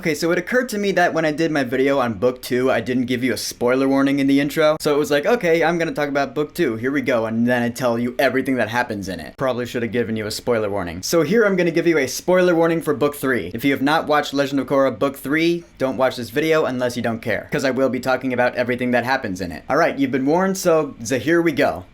Okay, so it occurred to me that when I did my video on book 2, I didn't give you a spoiler warning in the intro. So it was like, okay, I'm gonna talk about book 2, here we go, and then I tell you everything that happens in it. Probably should have given you a spoiler warning. So here I'm gonna give you a spoiler warning for book 3. If you have not watched Legend of Korra book 3, don't watch this video unless you don't care, because I will be talking about everything that happens in it. Alright, you've been warned, so here we go.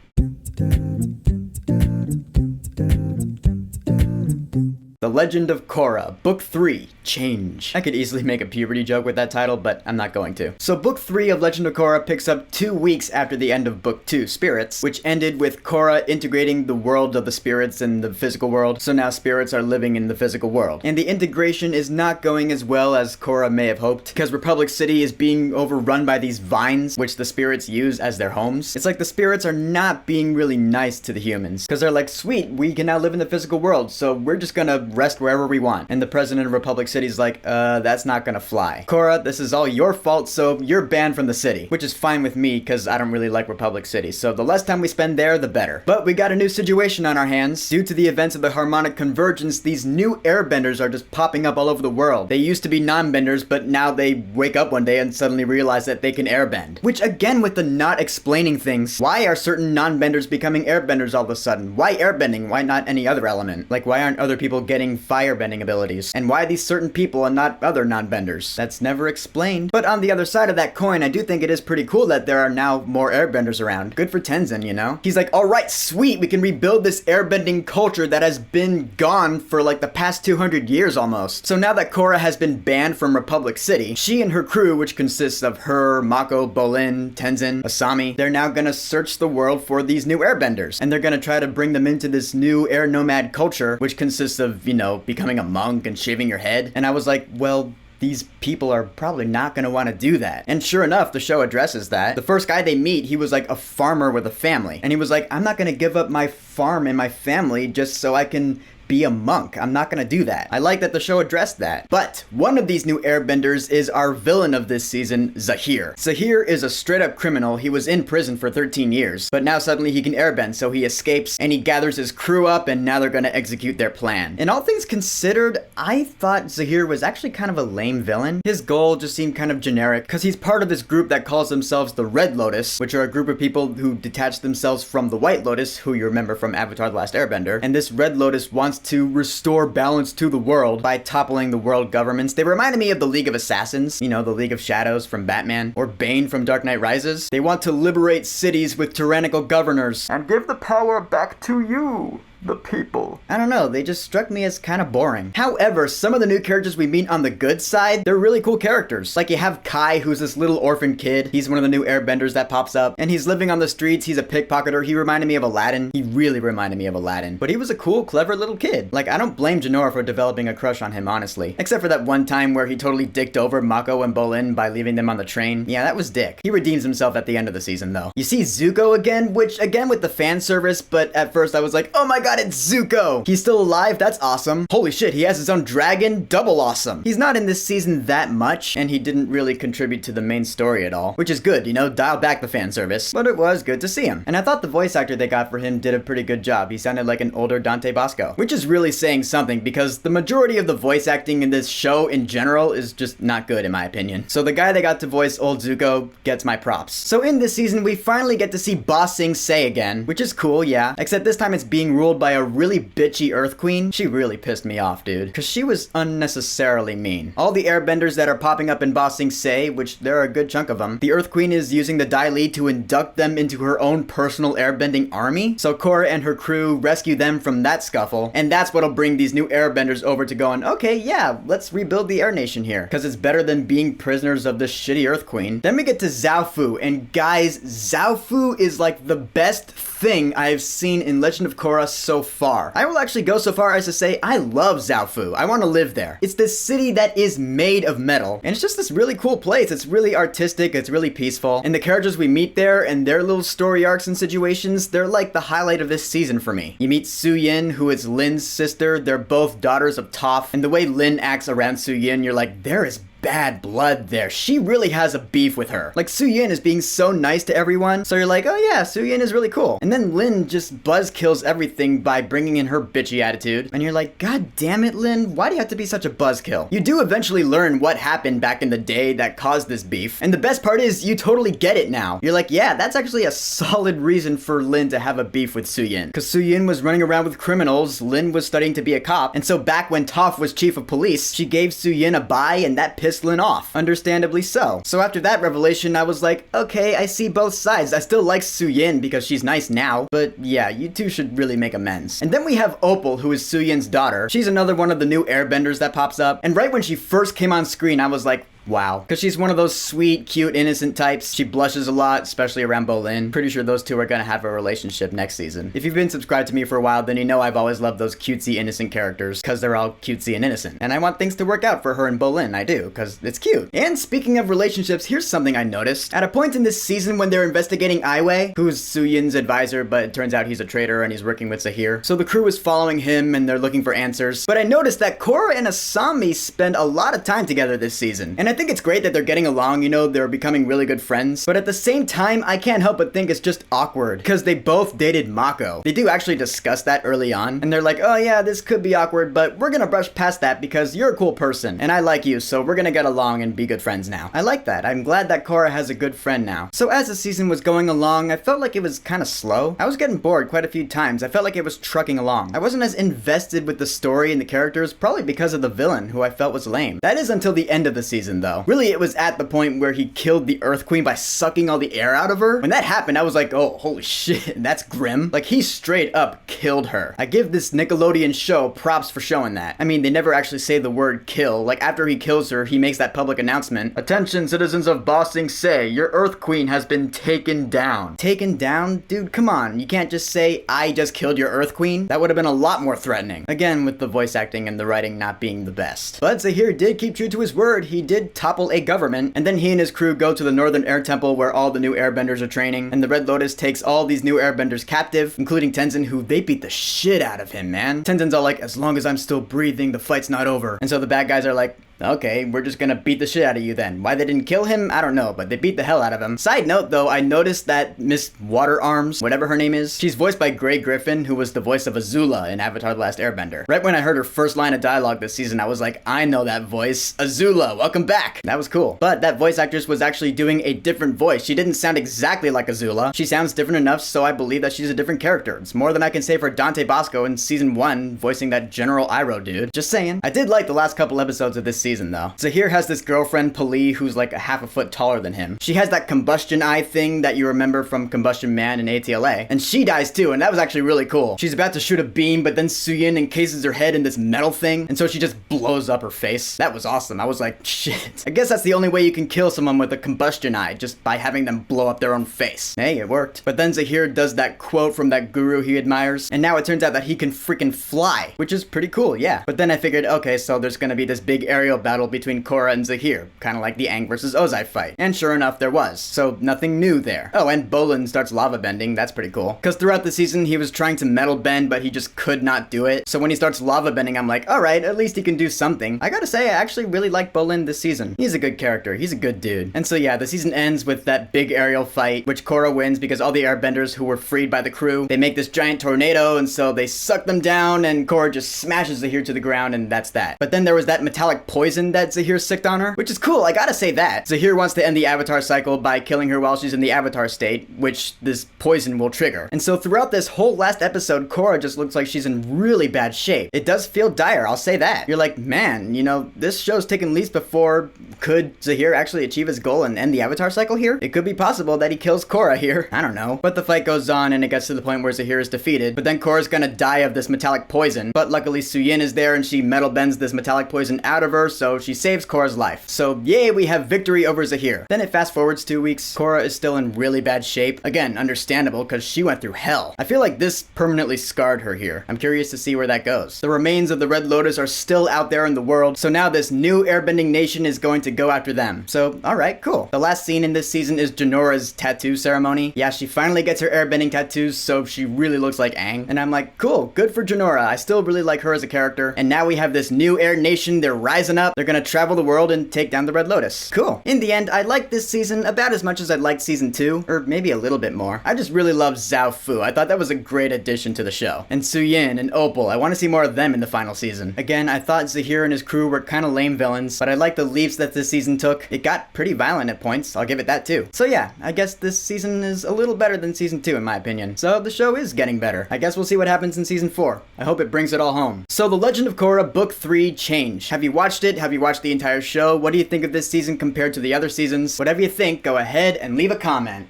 The Legend of Korra, Book 3, Change. I could easily make a puberty joke with that title, but I'm not going to. So Book 3 of Legend of Korra picks up 2 weeks after the end of Book 2, Spirits, which ended with Korra integrating the world of the spirits and the physical world, so now spirits are living in the physical world. And the integration is not going as well as Korra may have hoped, because Republic City is being overrun by these vines, which the spirits use as their homes. It's like the spirits are not being really nice to the humans, because they're like, sweet, we can now live in the physical world, so we're just gonna rest wherever we want. And the president of Republic City's like, that's not gonna fly. Korra, this is all your fault, so you're banned from the city. Which is fine with me, because I don't really like Republic City, so the less time we spend there, the better. But we got a new situation on our hands. Due to the events of the harmonic convergence, these new airbenders are just popping up all over the world. They used to be non-benders, but now they wake up one day and suddenly realize that they can airbend. Which again, with the not explaining things, why are certain non-benders becoming airbenders all of a sudden? Why airbending? Why not any other element? Like, why aren't other people getting firebending abilities? And why these certain people and not other non-benders? That's never explained. But on the other side of that coin, I do think it is pretty cool that there are now more airbenders around. Good for Tenzin, you know? He's like, alright, sweet, we can rebuild this airbending culture that has been gone for like the past 200 years almost. So now that Korra has been banned from Republic City, she and her crew, which consists of her, Mako, Bolin, Tenzin, Asami, they're now gonna search the world for these new airbenders. And they're gonna try to bring them into this new air nomad culture, which consists of, you know, becoming a monk and shaving your head. And I was like, well, these people are probably not going to want to do that. And sure enough, the show addresses that. The first guy they meet, he was like a farmer with a family. And he was like, I'm not going to give up my farm and my family just so I can be a monk. I'm not gonna do that. I like that the show addressed that. But one of these new airbenders is our villain of this season, Zaheer. Zaheer is a straight up criminal. He was in prison for 13 years, but now suddenly he can airbend, so he escapes and he gathers his crew up and now they're gonna execute their plan. And all things considered, I thought Zaheer was actually kind of a lame villain. His goal just seemed kind of generic, because he's part of this group that calls themselves the Red Lotus, which are a group of people who detach themselves from the White Lotus, who you remember from Avatar: The Last Airbender. And this Red Lotus wants to restore balance to the world by toppling the world governments. They reminded me of the League of Assassins, you know, the League of Shadows from Batman, or Bane from Dark Knight Rises. They want to liberate cities with tyrannical governors and give the power back to you, the people. I don't know, they just struck me as kind of boring. However, some of the new characters we meet on the good side, they're really cool characters. Like, you have Kai, who's this little orphan kid. He's one of the new airbenders that pops up, and he's living on the streets. He's a pickpocketer. He reminded me of Aladdin. He really reminded me of Aladdin. But he was a cool, clever little kid. Like, I don't blame Jinora for developing a crush on him, honestly. Except for that one time where he totally dicked over Mako and Bolin by leaving them on the train. Yeah, that was dick. He redeems himself at the end of the season, though. You see Zuko again, which, again, with the fan service, but at first I was like, oh my god, it's Zuko! He's still alive? That's awesome. Holy shit, he has his own dragon? Double awesome. He's not in this season that much, and he didn't really contribute to the main story at all, which is good, you know, dial back the fan service. But it was good to see him. And I thought the voice actor they got for him did a pretty good job. He sounded like an older Dante Bosco, which is really saying something, because the majority of the voice acting in this show in general is just not good in my opinion. So the guy they got to voice old Zuko gets my props. So in this season, we finally get to see Ba Sing Se again, which is cool, yeah, except this time it's being ruled by a really bitchy Earth Queen. She really pissed me off, dude, because she was unnecessarily mean. All the airbenders that are popping up in Ba Sing Se, which there are a good chunk of them, the Earth Queen is using the Dai Li to induct them into her own personal airbending army. So Korra and her crew rescue them from that scuffle, and that's what'll bring these new airbenders over to going, okay, yeah, let's rebuild the Air Nation here, because it's better than being prisoners of this shitty Earth Queen. Then we get to Zhao Fu, and guys, Zhao Fu is like the best thing I've seen in Legend of Korra so far. I will actually go so far as to say I love Zhao Fu. I want to live there. It's this city that is made of metal, and it's just this really cool place. It's really artistic, it's really peaceful, and the characters we meet there and their little story arcs and situations, they're like the highlight of this season for me. You meet Su Yin, who is Lin's sister. They're both daughters of Toph, and the way Lin acts around Su Yin, you're like, there is bad blood there. She really has a beef with her. Like, Suyin is being so nice to everyone, so you're like, oh yeah, Suyin is really cool. And then Lin just buzzkills everything by bringing in her bitchy attitude. And you're like, god damn it, Lin, why do you have to be such a buzzkill? You do eventually learn what happened back in the day that caused this beef. And the best part is, you totally get it now. You're like, yeah, that's actually a solid reason for Lin to have a beef with Suyin. Because Suyin was running around with criminals, Lin was studying to be a cop, and so back when Toph was chief of police, she gave Suyin a bye, and that pissed Lin off. Understandably so. So after that revelation, I was like, okay, I see both sides. I still like Suyin because she's nice now, but yeah, you two should really make amends. And then we have Opal, who is Suyin's daughter. She's another one of the new airbenders that pops up, and right when she first came on screen, I was like, wow. Because she's one of those sweet, cute, innocent types. She blushes a lot, especially around Bolin. Pretty sure those two are gonna have a relationship next season. If you've been subscribed to me for a while, then you know I've always loved those cutesy, innocent characters, because they're all cutesy and innocent. And I want things to work out for her and Bolin, I do, because it's cute. And speaking of relationships, here's something I noticed. At a point in this season when they're investigating Ai Wei, who's Suyin's advisor, but it turns out he's a traitor and he's working with Zaheer. So the crew is following him and they're looking for answers. But I noticed that Korra and Asami spend a lot of time together this season. And I think it's great that they're getting along, you know, they're becoming really good friends. But at the same time, I can't help but think it's just awkward because they both dated Mako. They do actually discuss that early on, and they're like, oh yeah, this could be awkward, but we're gonna brush past that because you're a cool person, and I like you, so we're gonna get along and be good friends now. I like that. I'm glad that Korra has a good friend now. So as the season was going along, I felt like it was kind of slow. I was getting bored quite a few times. I felt like it was trucking along. I wasn't as invested with the story and the characters, probably because of the villain, who I felt was lame. That is until the end of the season, though. Really, it was at the point where he killed the Earth Queen by sucking all the air out of her. When that happened, I was like, oh, holy shit, that's grim. Like, he straight up killed her. I give this Nickelodeon show props for showing that. I mean, they never actually say the word kill. Like, after he kills her, he makes that public announcement. Attention, citizens of Ba Sing Se, your Earth Queen has been taken down. Taken down? Dude, come on. You can't just say, I just killed your Earth Queen? That would have been a lot more threatening. Again, with the voice acting and the writing not being the best. But Zaheer did keep true to his word. He did topple a government, and then he and his crew go to the Northern Air Temple where all the new airbenders are training, and the Red Lotus takes all these new airbenders captive, including Tenzin, who they beat the shit out of him, man. Tenzin's all like, as long as I'm still breathing, the fight's not over. And so the bad guys are like, okay, we're just gonna beat the shit out of you then. Why they didn't kill him, I don't know, but they beat the hell out of him. Side note though, I noticed that Miss Water Arms, whatever her name is, she's voiced by Grey Griffin, who was the voice of Azula in Avatar The Last Airbender. Right when I heard her first line of dialogue this season, I was like, I know that voice. Azula, welcome back. That was cool. But that voice actress was actually doing a different voice. She didn't sound exactly like Azula. She sounds different enough, so I believe that she's a different character. It's more than I can say for Dante Bosco in season 1, voicing that General Iroh dude. Just saying. I did like the last couple episodes of this season though. Zaheer has this girlfriend, Pali, who's like a half a foot taller than him. She has that combustion eye thing that you remember from Combustion Man in ATLA. And she dies too, and that was actually really cool. She's about to shoot a beam, but then Suyin encases her head in this metal thing, and so she just blows up her face. That was awesome. I was like, shit. I guess that's the only way you can kill someone with a combustion eye, just by having them blow up their own face. Hey, it worked. But then Zaheer does that quote from that guru he admires, and now it turns out that he can freaking fly, which is pretty cool, yeah. But then I figured, okay, so there's gonna be this big aerial battle between Korra and Zaheer, kind of like the Aang versus Ozai fight. And sure enough, there was. So nothing new there. Oh, and Bolin starts lava bending. That's pretty cool. Because throughout the season, he was trying to metal bend, but he just could not do it. So when he starts lava bending, I'm like, all right, at least he can do something. I gotta say, I actually really like Bolin this season. He's a good character. He's a good dude. And so yeah, the season ends with that big aerial fight, which Korra wins because all the airbenders who were freed by the crew, they make this giant tornado, and so they suck them down, and Korra just smashes Zaheer to the ground, and that's that. But then there was that metallic poison that Zaheer sicked on her, which is cool, I gotta say that. Zaheer wants to end the Avatar cycle by killing her while she's in the Avatar state, which this poison will trigger. And so throughout this whole last episode, Korra just looks like she's in really bad shape. It does feel dire, I'll say that. You're like, man, you know, this show's taken leaps before. Could Zaheer actually achieve his goal and end the Avatar cycle here? It could be possible that he kills Korra here. I don't know. But the fight goes on, and it gets to the point where Zaheer is defeated, but then Korra's gonna die of this metallic poison. But luckily Suyin is there, and she metal bends this metallic poison out of her, so she saves Korra's life. So yay, we have victory over Zaheer. Then it fast forwards 2 weeks. Korra is still in really bad shape. Again, understandable, because she went through hell. I feel like this permanently scarred her here. I'm curious to see where that goes. The remains of the Red Lotus are still out there in the world, so now this new airbending nation is going to go after them. So, alright, cool. The last scene in this season is Janora's tattoo ceremony. Yeah, she finally gets her airbending tattoos, so she really looks like Aang. And I'm like, cool, good for Janora. I still really like her as a character. And now we have this new air nation. They're rising listen up, they're gonna travel the world and take down the Red Lotus. Cool. In the end, I liked this season about as much as I liked season 2, or maybe a little bit more. I just really loved Zhao Fu. I thought that was a great addition to the show. And Su Yin and Opal, I want to see more of them in the final season. Again, I thought Zaheer and his crew were kind of lame villains, but I like the leaps that this season took. It got pretty violent at points, I'll give it that too. So yeah, I guess this season is a little better than season 2 in my opinion. So the show is getting better. I guess we'll see what happens in season 4. I hope it brings it all home. So The Legend of Korra Book 3 Change. Have you watched it? Have you watched the entire show? What do you think of this season compared to the other seasons? Whatever you think, go ahead and leave a comment.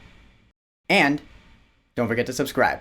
And don't forget to subscribe.